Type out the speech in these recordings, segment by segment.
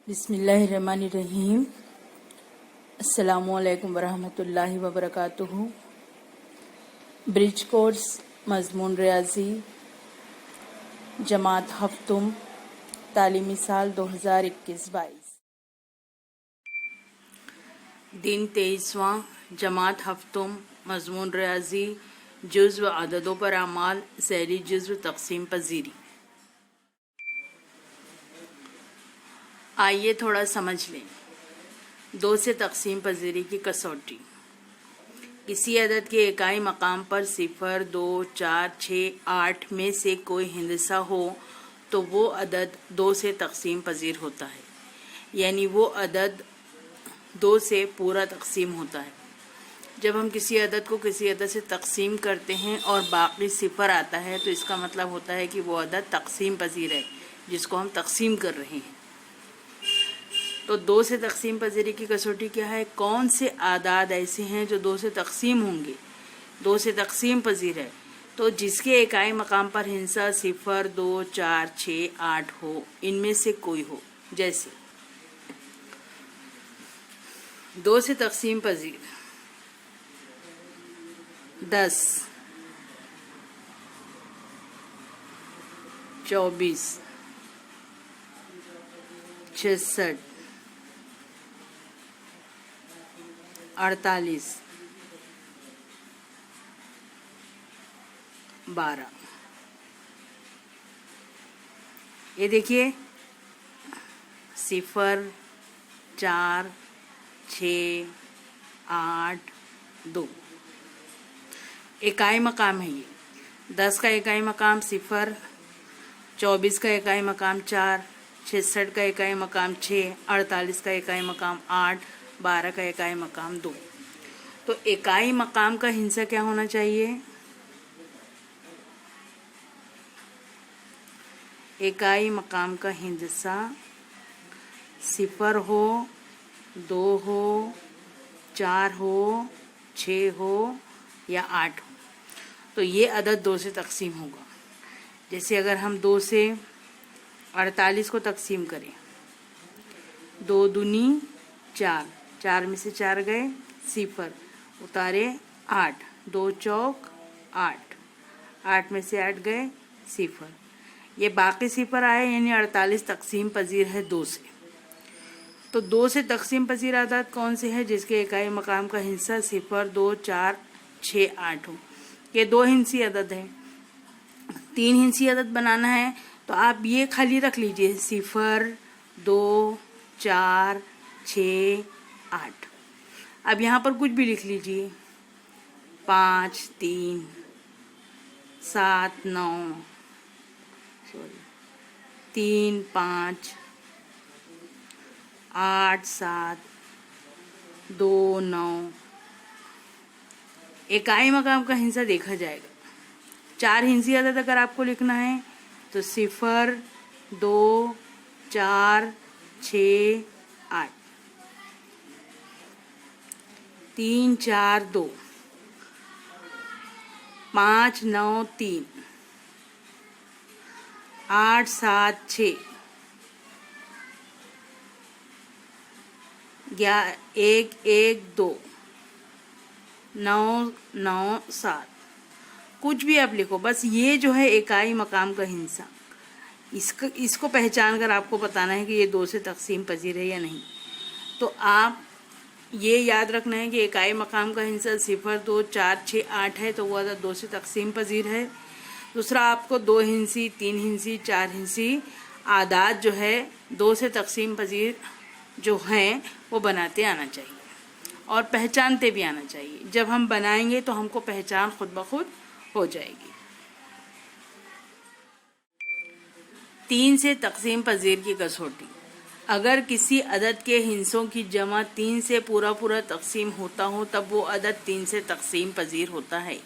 बिस्मिल्लाहिर्रहमानिर्रहीम। अस्सलामुअलैकुम वरहमतुल्लाहि वबरकातुहू। ब्रिज कोर्स मजमून रियाजी जमात हफ्तुम तालीमी साल 2021-22। दिन 23वां जमात हफ्तुम मजमून रियाजी जुज़्व अददों पर अमाल ज़ैली जुज़्व तक़सीम पज़ीरी। आइए थोड़ा समझ लें। 2 से तक़सीम पज़ीरी की कसौटी। किसी अदद के इकाई मकाम पर 0, 2, 4, 6, 8 में से कोई हिंदसा हो तो वो अदद 2 से तक़सीम पज़ीर होता है, यानी वो अदद 2 से पूरा तक़सीम होता है। जब हम किसी अदद को किसी अदद से तक़सीम करते हैं और बाकी 0 आता है तो इसका मतलब होता है कि वो अदद तक़सीम पज़ीर है जिसको हम तक़सीम कर रहे हैं। तो 2 से तक़सीम पज़ीरी की कसौटी क्या है? कौन से आदाद ऐसे हैं जो 2 से तक़सीम होंगे, 2 से तक़सीम पज़ीर है? तो जिसके इकाई मकाम पर हिंसा 0, 2, 4, 6, 8 हो, इनमें से कोई हो। जैसे 2 से तक़सीम पज़ीर 10, 24, 66, 48, 12। ये देखिए 0, 4, 6, 8, 2 इकाई मकाम है। ये 10 का इकाई मकाम 0, 24 का इकाई मकाम 4, 66 का इकाई मकाम 6, 48 का इकाई मकाम 8, 12 का इकाई मकाम 2। तो इकाई मकाम का हिंसा क्या होना चाहिए? इकाई मकाम का हिंसा 0 हो, 2 हो, 4 हो, 6 हो या 8 हो, तो ये अदद 2 से तक़सीम होगा। जैसे अगर हम 2 से 48 को तक़सीम करें, 2 दूनी 4, 4 में से 4 गए, 0 उतारे 8, 2 चौक 8, 8 में से 8 गए 0, ये बाकी 0 आए, यानी 48 तक़सीम पज़ीर है 2 से। तो 2 से तक़सीम पज़ीर आदाद कौन से हैं? जिसके इकाई मकाम का हिस्सा 0, 2, 4, 6, 8 हो। ये 2 हिंसी अदद है। 3 हिंसी अदद बनाना है तो आप ये खाली रख लीजिए 0, 2, 4, 6, 8। अब यहाँ पर कुछ भी लिख लीजिए 5, 3, 7, 9, 3, 5, 8, 7, 2, 9। इकाई मकाम का हिंसा देखा जाएगा। 4 हिंसी अदद अगर आपको लिखना है तो 0, 2, 4, 6, 8, 3, 4, 2, 5, 9, 3, 8, 7, 6, 1, 1, 2, 9, 9, 7। कुछ भी आप लिखो, बस ये जो है इकाई मकाम का हिंसा, इसको पहचान कर आपको बताना है कि ये 2 से तक़सीम पज़ीर है या नहीं। तो आप ये याद रखना है कि इकाई मकाम का हिंसा 0, 2, 4, 6, 8 है तो वह 2 से तक़सीम पज़ीर है। दूसरा, आपको 2 हिंसी, 3 हिंसी, 4 हिंसी आदाद जो है 2 से तक़सीम पज़ीर जो हैं वो बनाते आना चाहिए और पहचानते भी आना चाहिए। जब हम बनाएंगे तो हमको पहचान खुद ब खुद हो जाएगी। 3 से तक़सीम पज़ीर की कसौटी। अगर किसी अदद के हिंसों की जमा 3 से पूरा तक़सीम होता हो तब वो अदद 3 से तक़सीम पज़ीर होता है।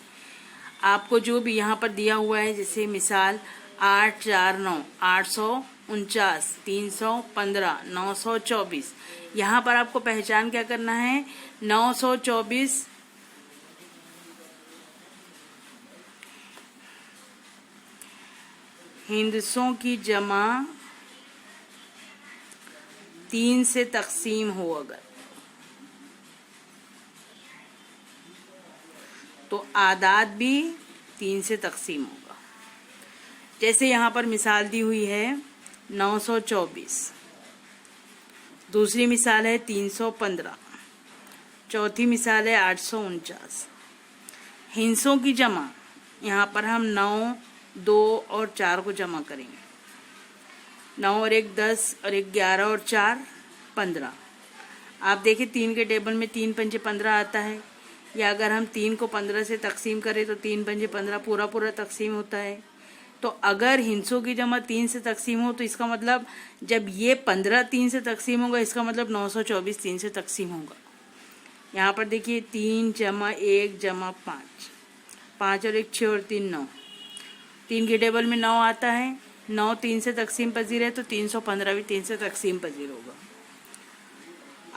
आपको जो भी यहाँ पर दिया हुआ है, जैसे मिसाल 8, 4, 9, 849, 315, 924, यहाँ पर आपको पहचान क्या करना है? 924 हिंदसों की जमा 3 से तकसीम हो अगर, तो आदाद भी 3 से तकसीम होगा। जैसे यहाँ पर मिसाल दी हुई है 924, दूसरी मिसाल है 315, चौथी मिसाल है 849। हिंसों की जमा, यहाँ पर हम 9, 2 और 4 को जमा करेंगे। 9 और 1 10 और 1 11 और 4 15। आप देखिए 3 के टेबल में 3 पंजे 15 आता है, या अगर हम 3 को 15 से तकसीम करें तो 3 पंजे 15 पूरा पूरा तकसीम होता है। तो अगर हिंसों की जमा 3 से तकसीम हो तो इसका मतलब जब ये 15 3 से तकसीम होगा, इसका मतलब 924 3 से तकसीम होगा। यहाँ पर देखिए 3 जमा 1 जमा 5, 5 और 1 6 और 3 9। 3 के टेबल में 9 आता है, 9 3 से तकसीम पजीर है, तो 315 भी 3 से तकसीम पजीर होगा।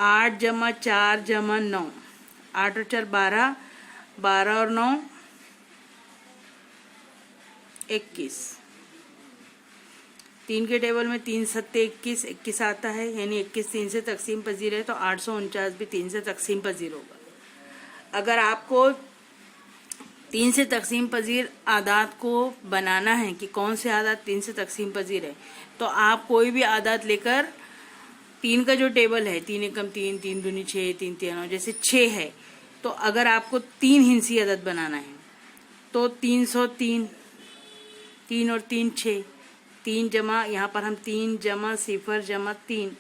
8 जमा 4 जमा 9, 8 और 4 12, 12 और 9 21। 3 के टेबल में 3 सत्ते 21, 21 आता है, यानी 21 3 से तकसीम पजीर है, तो 849 भी 3 से तकसीम पजीर होगा। अगर आपको 3 से तकसीम पजीर आदात को बनाना है कि कौन से आदात 3 से तकसीम पजीर है, तो आप कोई भी आदात लेकर 3 का जो टेबल है 3 एकम 3, 3 दूनी 6, 3 3 9, जैसे 6 है, तो अगर आपको 3 हिंसी अदद बनाना है तो 303, 3 और 3 6, 3 जमा, यहाँ पर हम 3 जमा 0 जमा 3,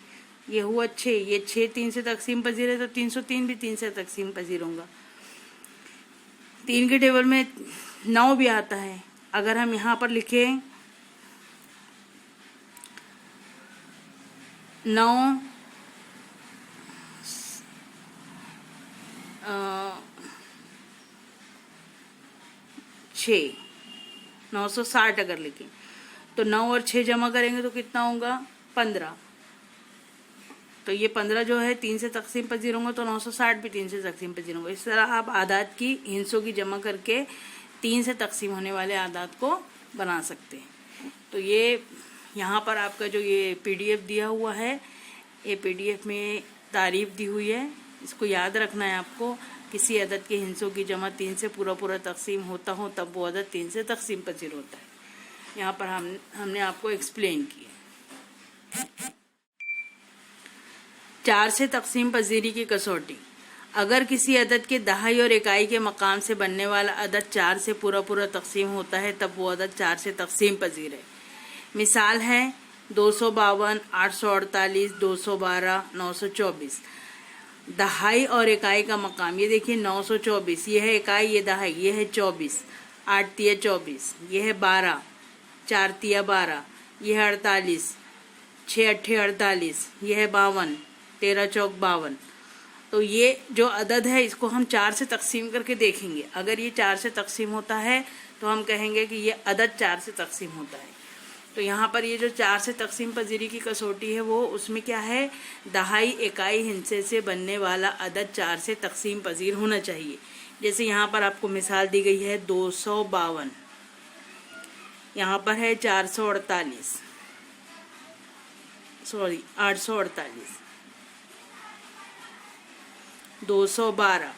ये हुआ 6, ये 6 3 से तकसीम पजीर है, तो 303 भी 3 से तकसीम पजीर होगा। 3 के टेबल में 9 भी आता है, अगर हम यहाँ पर लिखें 9 6, 960 अगर लिखें तो 9 और 6 जमा करेंगे तो कितना होगा 15। तो ये 15 जो है 3 से तकसीम पजीर होंगे, तो 960 भी 3 से तकसीम पजीर होंगे। इस तरह आप आदात की हिंसों की जमा करके 3 से तकसीम होने वाले आदात को बना सकते हैं। तो ये यहाँ पर आपका जो ये PDF दिया हुआ है, ये PDF में तारीफ दी हुई है, इसको याद रखना है आपको। किसी अदद के हिंसों की जमा 3 से पूरा पूरा तकसीम होता हो तब वो अदद 3 से तकसीम पजीर होता है। यहाँ पर हमने आपको एक्सप्लेन किया। 4 से तकसीम पजीरी की कसौटी, अगर किसी अदद के दहाई और इकाई के मकाम से बनने वाला अदद 4 से पूरा पूरा तकसीम होता है तब वो अदद 4 से तकसीम पजीर है। मिसाल है 252, 848, 212, 924। दहाई और इकाई का मकाम, ये देखिए 924, ये है इकाई, ये दहाई, ये है 24, 8 तिया 24, ये है 12, 4 तिया 12, ये है 48, 6 अट्ठे 48, ये है 52, 13 चौक 52। तो ये जो अदद है इसको हम 4 से तकसीम करके देखेंगे। अगर ये 4 से तकसीम होता है तो हम कहेंगे कि ये अदद 4 से तकसीम होता है। तो यहाँ पर ये जो 4 से तकसीम पजीरी की कसौटी है वो उसमें क्या है, दहाई इकाई हिस्से से बनने वाला अदद 4 से तकसीम पजीर होना चाहिए। जैसे यहाँ पर आपको मिसाल दी गई है 252, यहाँ पर है 448, सॉरी 848, 212,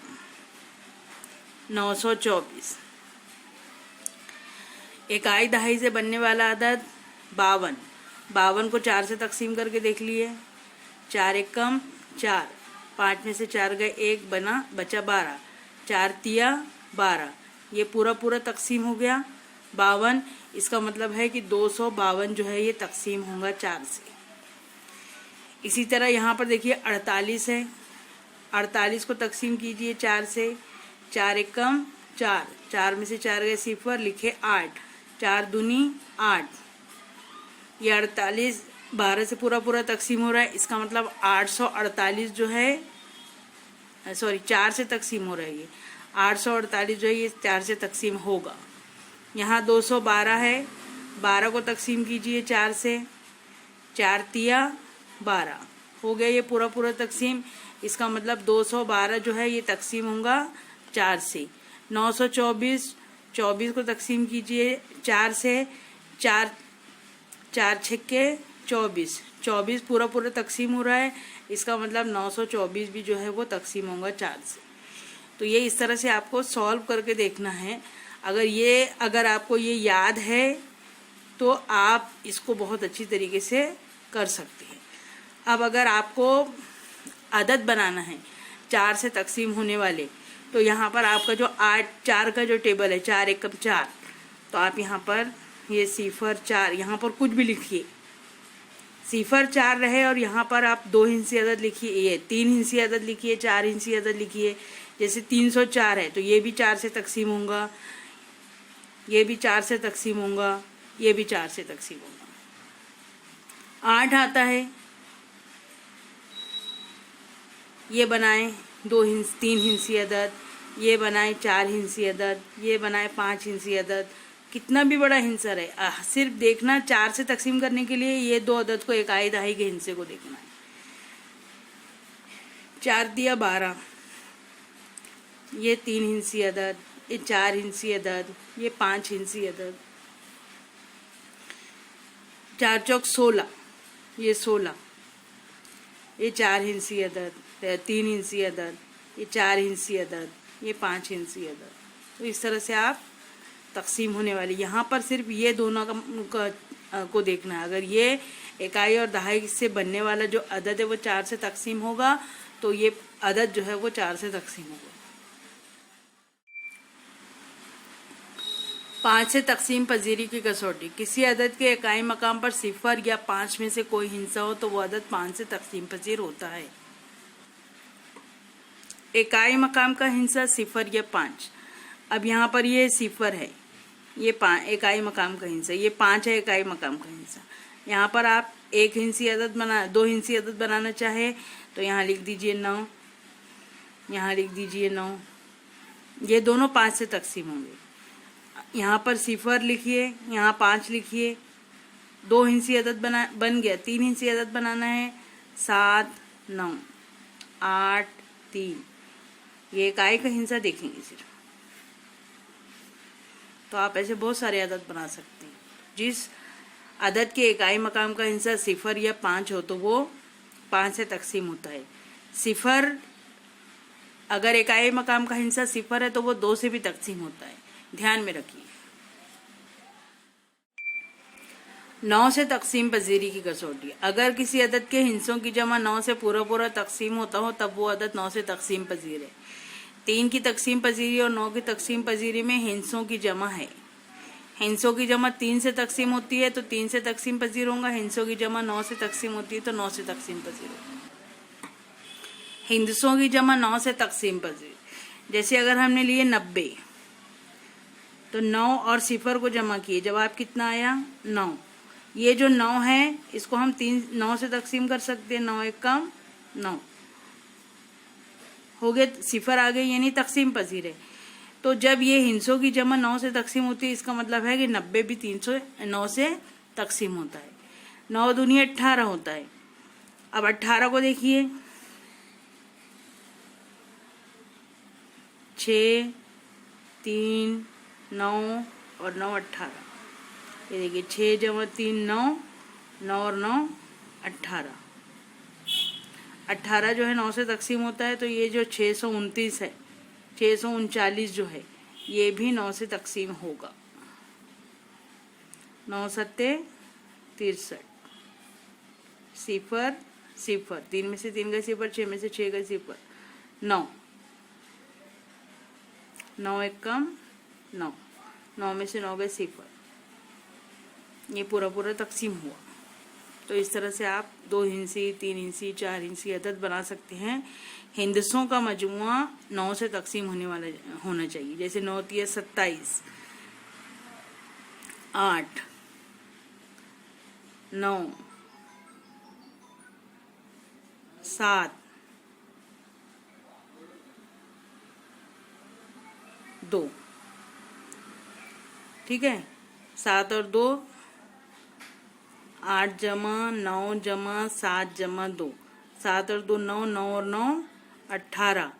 924। इकाई दहाई से बनने वाला अदद 52, 52 को 4 से तकसीम करके देख लिए। 4 एकम 4, 5 में से 4 गए 1 बना, बचा 12, 4 तिया 12, ये पूरा पूरा तकसीम हो गया 52। इसका मतलब है कि 252 जो है ये तकसीम होगा 4 से। इसी तरह यहाँ पर देखिए 48 है, 48 को तकसीम कीजिए 4 से। 4 एकम 4, 4 में से 4 गए 0, लिखे 8, 4 दूनी 8, ये 48 12 से पूरा पूरा तकसीम हो रहा है। इसका मतलब 848 जो है, सॉरी 4 से तकसीम हो रहा है, ये 848 जो है ये 4 से तकसीम होगा। यहाँ 212 है, 12 को तकसीम कीजिए 4 से। 4 तिया 12 हो गया ये पूरा पूरा तकसीम। इसका मतलब 212 जो है ये तकसीम होगा 4 से। 924, 24 को तकसीम कीजिए 4 से। 4 4 छक्के 24, 24 पूरा पूरा तकसीम हो रहा है, इसका मतलब 924 भी जो है वो तकसीम होगा 4 से। तो ये इस तरह से आपको सॉल्व करके देखना है। अगर आपको ये याद है तो आप इसको बहुत अच्छी तरीके से कर सकते हैं। अब अगर आपको अदद बनाना है 4 से तकसीम होने वाले, तो यहाँ पर आपका जो 4 का जो टेबल है 4 एकम 4, तो आप यहाँ पर ये 0 4 यहाँ पर कुछ भी लिखिए, 0 4 रहे और यहाँ पर आप 2 हिंसी अदद लिखिए, ये 3 हिंसी अदद लिखिए, 4 हिंसी अदद लिखिए। जैसे 304 है तो ये भी 4 से तकसीम होगा, ये भी 4 से तकसीम होगा, ये भी 4 से तकसीम होगा। 8 आता है, ये बनाए 3 हिंसी अदद, ये बनाए 4 हिंसी अदद, ये बनाए 5 हिंसी अदद। कितना भी बड़ा हिंसा रहे, सिर्फ देखना 4 से तकसीम करने के लिए ये 2 अदद को इकाई दहाई के हिंसे को देखना है। 4 दिया 12, ये 3 हिंसी अदद, ये 4 हिंसी अदद, ये 5 हिंसी अदद। 4 चौक 16, ये 16, ये 4 हिंसी अदद, 3 हिंसी अदद, ये 4 हिंसी अदद, ये 5 हिंसी अदद। तो इस तरह से आप तकसीम होने वाली, यहाँ पर सिर्फ ये दोनों को देखना है। अगर ये इकाई और दहाई से बनने वाला जो अदद है वो 4 से तकसीम होगा, तो ये अदद जो है वो 4 से तकसीम होगा। 5 से तकसीम पजीरी की कसौटी। किसी अदद के इकाई मकाम पर 0 या 5 में से कोई हिंसा हो तो वो अदद 5 से तकसीम पजीर होता है। इकाई मकाम का हिंसा 0 या 5। अब यहाँ पर ये 0 है, ये इकाई मकाम का हिंसा, ये 5 है इकाई मकाम का हिंसा। यहाँ पर आप 2 हिंसी अदद बनाना चाहे तो यहाँ लिख दीजिए 9, यहाँ लिख दीजिए 9। ये दोनों 5 से तकसीम होंगे। यहाँ पर 0 लिखिए, यहाँ 5 लिखिए, 2 हिंसी अदद बन गया। 3 हिंसी अदद बनाना है, 7 9 8 3। ये इकाई का हिंसा देखेंगे सिर्फ, तो आप ऐसे बहुत सारे अदद बना सकते हैं। जिस अदद के इकाई मकाम का हिंसा 0 या 5 हो तो वो 5 से तकसीम होता है। 0 अगर इकाई मकाम का हिंसा 0 है तो वो 2 से भी तकसीम होता है, ध्यान में रखिए। 9 से तकसीम पजीरी की कसौटी। अगर किसी अदद के हिंसों की जमा 9 से पूरा पूरा तकसीम होता हो तब वो अदद 9 से तकसीम पजीर है। 3 की तकसीम पजीरी और 9 की तकसीम पजीरी में हिंसों की जमा है। हिंसों की जमा 3 से तकसीम होती है तो 3 से तकसीम पजीर होगा। हिंसों की जमा 9 से तकसीम होती है तो 9 से तकसीम पजीर होगा। हिंसों की जमा 9 से तकसीम पजीर, जैसे अगर हमने लिए 90 तो 9 और 0 को जमा किए, जवाब कितना आया 9। ये जो 9 है इसको हम 9 से तकसीम कर सकते हैं, 9 एकम 9 हो गए, 0 आ गए, यानी तकसीम पजीर है। तो जब ये हिंसों की जमा 9 से तकसीम होती है इसका मतलब है कि 90 भी 309 से तकसीम होता है। 9 दूनी 18 होता है। अब 18 को देखिए, 6 3 9 और 9 18। ये देखिए 6 जमा 3 9, 9 और 9 18। 18 जो है 9 से तकसीम होता है, तो ये जो 629 है, 639 जो है ये भी 9 से तकसीम होगा। 9 सत्ते 63, 0 0, 3 में से 3 गए 0, 6 में से 6 गए 0, 9 9 एकम 9, 9 में से 9 गए 0। ये पूरा पूरा तकसीम हुआ। तो इस तरह से आप 2 हिंसी 3 हिंसी 4 हिंसी अदद बना सकते हैं। हिंदसों का मजमुआ 9 से तकसीम होना चाहिए। जैसे 9 3 27, 8 9 7 2, ठीक है। 7 और 2 8 जमा 9 जमा 7 जमा 2, 7 और 2 9, 9 और 9 18,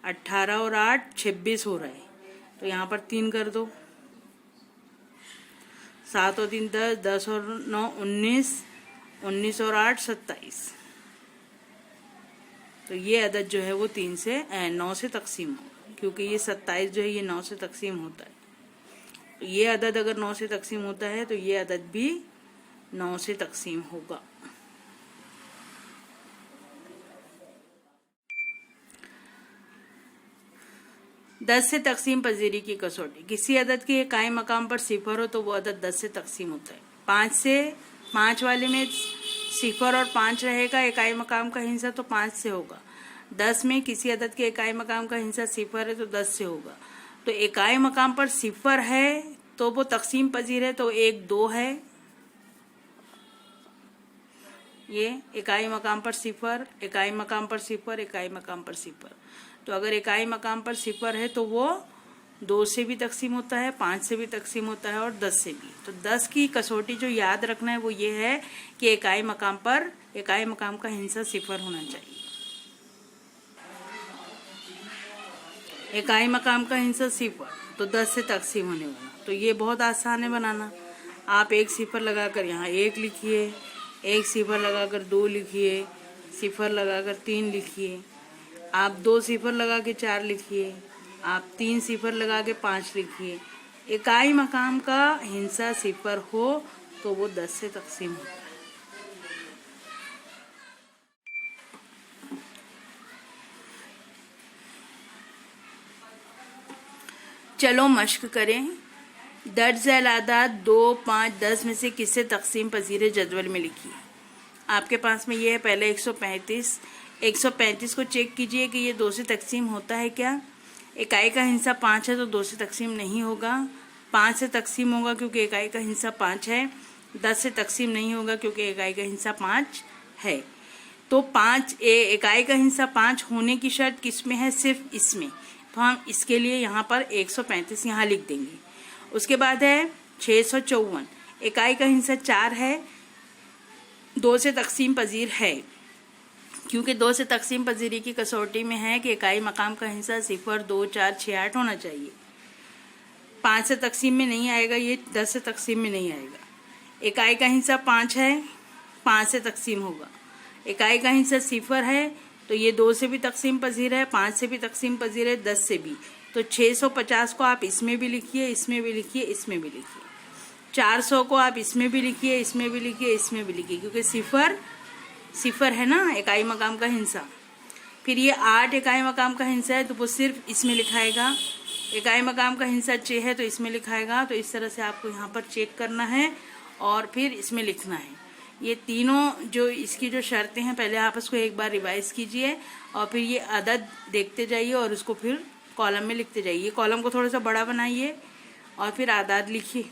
18 और 8 26 हो रहा है, तो यहाँ पर 3 कर दो। 7 और 3 10, 10 और 9 19 19 और 8 27। तो ये अदद जो है वो 9 से तकसीम होगा, क्योंकि ये 27 जो है ये 9 से तकसीम होता है। तो ये अदद अगर 9 से तकसीम होता है तो ये अदद भी 9 से तकसीम होगा। दस से तकसीम पजीरी की कसौटी। किसी अदद के कायम मकाम पर सिफर हो तो वो अदद 10 से तकसीम होता है। 5 वाले में सिफर और 5 रहेगा, इकाई मकाम का हिस्सा तो 5 से होगा। 10 में किसी अदद के इकाई मकाम का हिस्सा सिफर है तो 10 से होगा। तो इकाई मकाम पर सिफर है तो वो तकसीम पजीर है, तो 1 2 है। ये इकाई मकाम पर सिफर, इकाई मकाम पर सिफर, इकाई मकाम पर सिफर। तो अगर इकाई मकाम पर सिफर है तो वो 2 से भी तकसीम होता है, 5 से भी तकसीम होता है और 10 से भी। तो 10 की कसौटी जो याद रखना है वो ये है कि इकाई मकाम का हिस्सा सिफर होना चाहिए। इकाई मकाम का हिस्सा सिफर तो 10 से तकसीम होने वाला। तो ये बहुत आसान है बनाना। आप एक सिफर लगाकर यहाँ 1 लिखिए, एक सिफर लगाकर 2 लिखिए, सिफर लगाकर 3 लिखिए, आप 2 सिफर लगा के 4 लिखिए, आप 3 सिफर लगा के 5 लिखिए। इकाई मकाम का हिस्सा सिफर हो तो वो 10 से तकसीम होता है। चलो मश्क करें। दर्ज झैल आदाद 2, 5, 10 में से किससे तकसीम पजीर जदवल में लिखिए। आपके पास में ये है पहले 135 को चेक कीजिए कि ये 2 से तकसीम होता है क्या। इकाई का हिस्सा 5 है तो 2 से तकसीम नहीं होगा। 5 से तकसीम होगा क्योंकि इकाई का हिस्सा 5 है। 10 से तकसीम नहीं होगा क्योंकि इकाई का हिस्सा 5 है। तो इकाई का हिस्सा 5 होने की शर्त किसमें है? सिर्फ इसमें। तो हम इसके लिए यहाँ पर 135 यहाँ लिख देंगे। उसके बाद है 654, इकाई का हिस्सा 4 है, 2 से तकसीम पजीर है, क्योंकि 2 से तकसीम पजीरी की कसौटी में है कि इकाई मकाम का हिस्सा 0, 2, 4, 6, 8 होना चाहिए। 5 से तकसीम में नहीं आएगा, ये 10 से तकसीम में नहीं आएगा। इकाई का हिस्सा 5 है, 5 से तकसीम होगा। इकाई का हिस्सा 0 है तो ये 2 से भी तकसीम पजीर है, 5 से भी तकसीम पजीर है, 10 से भी। तो 650 को आप इसमें भी लिखिए, इसमें भी लिखिए, इसमें भी लिखिए। 400 को आप इसमें भी लिखिए, इसमें भी लिखिए, इसमें भी लिखिए, क्योंकि सिफर है ना इकाई मकाम का हिस्सा। फिर ये 8 इकाई मकाम का हिस्सा है तो वो सिर्फ इसमें लिखाएगा। इकाई मकाम का हिस्सा 6 है तो इसमें लिखाएगा। तो इस तरह से आपको यहाँ पर चेक करना है और फिर इसमें लिखना है। ये तीनों जो इसकी जो शर्तें हैं पहले आप उसको एक बार रिवाइज कीजिए और फिर ये अदद देखते जाइए और उसको फिर कॉलम में लिखते जाइए। कॉलम को थोड़ा सा बड़ा बनाइए और फिर आदाद लिखिए।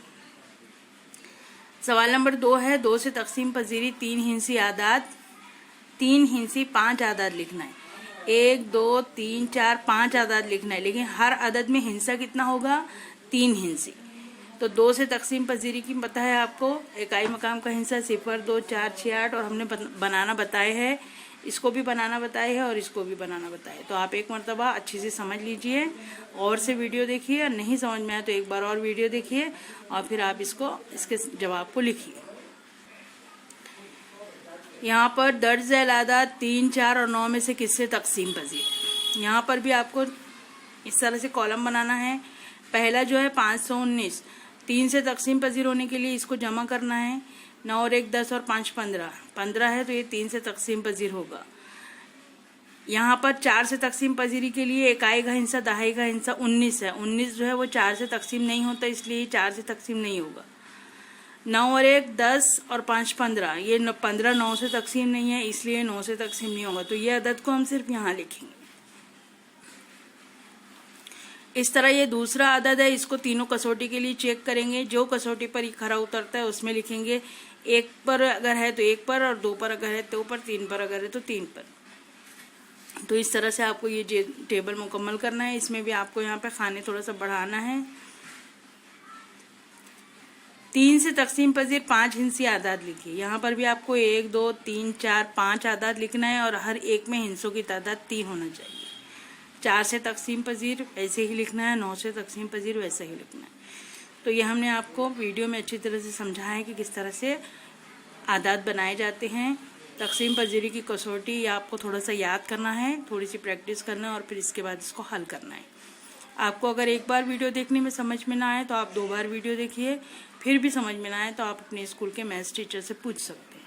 सवाल नंबर 2 है, 2 से तकसीम पजीरी 3 हिंसी आदाद, 3 हिंसी 5 आदाद लिखना है। 1, 2, 3, 4, 5 आदाद लिखना है, लेकिन हर अदद में हिंसा कितना होगा? 3 हिंसी। तो 2 से तकसीम पजीरी की पता है आपको। इकाई मकाम का हिस्सा 0, 2, 4, 6, 8 और हमने बनाना बताए हैं, इसको भी बनाना बताए हैं और इसको भी बनाना बताए। तो आप एक मरतबा अच्छे से समझ लीजिए और से वीडियो देखिए, और नहीं समझ में आए तो एक बार और वीडियो देखिए और फिर आप इसके जवाब को लिखिए। यहाँ पर दर्ज झैल आदाद 3, 4 और 9 में से किससे तकसीम पजीर। यहाँ पर भी आपको इस तरह से कॉलम बनाना है। पहला जो है 519, 3 से तकसीम पजीर होने के लिए इसको जमा करना है। 9 और 1 10 और 5 15 है तो ये 3 से तकसीम पजीर होगा। यहाँ पर 4 से तकसीम पजीरी के लिए इकाई का हिस्सा दहाई का हिस्सा 19 है। 19 जो है वो 4 से तकसीम नहीं होता, इसलिए 4 से तकसीम नहीं होगा। 9 और 1 10 और 5 15, ये 15 9 से तकसीम नहीं है, इसलिए 9 से तकसीम नहीं होगा। तो ये अदद को हम सिर्फ यहाँ लिखेंगे। इस तरह ये दूसरा अदद है, इसको तीनों कसौटी के लिए चेक करेंगे। जो कसौटी पर ये खरा उतरता है उसमें लिखेंगे। 1 पर अगर है तो 1 पर, और 2 पर अगर है तो 2 पर, 3 पर अगर है तो 3 पर। तो इस तरह से आपको ये टेबल मुकम्मल करना है। इसमें भी आपको यहाँ पे खाने थोड़ा सा बढ़ाना है। 3 से तकसीम पजीर 5 हिंसी आदाद लिखिए। यहाँ पर भी आपको 1 2 3 4 5 आदाद लिखना है और हर एक में हिंसों की तादाद 3 होना चाहिए। 4 से तकसीम पजीर ऐसे ही लिखना है, 9 से तकसीम पजीर वैसे ही लिखना है। तो ये हमने आपको वीडियो में अच्छी तरह से समझाया है कि किस तरह से आदात बनाए जाते हैं। तकसीम पजीरी की कसौटी ये आपको थोड़ा सा याद करना है, थोड़ी सी प्रैक्टिस करना है और फिर इसके बाद इसको हल करना है। आपको अगर एक बार वीडियो देखने में समझ में ना आए तो आप 2 बार वीडियो देखिए, फिर भी समझ में ना आए तो आप अपने स्कूल के मैथ्स टीचर से पूछ सकते हैं।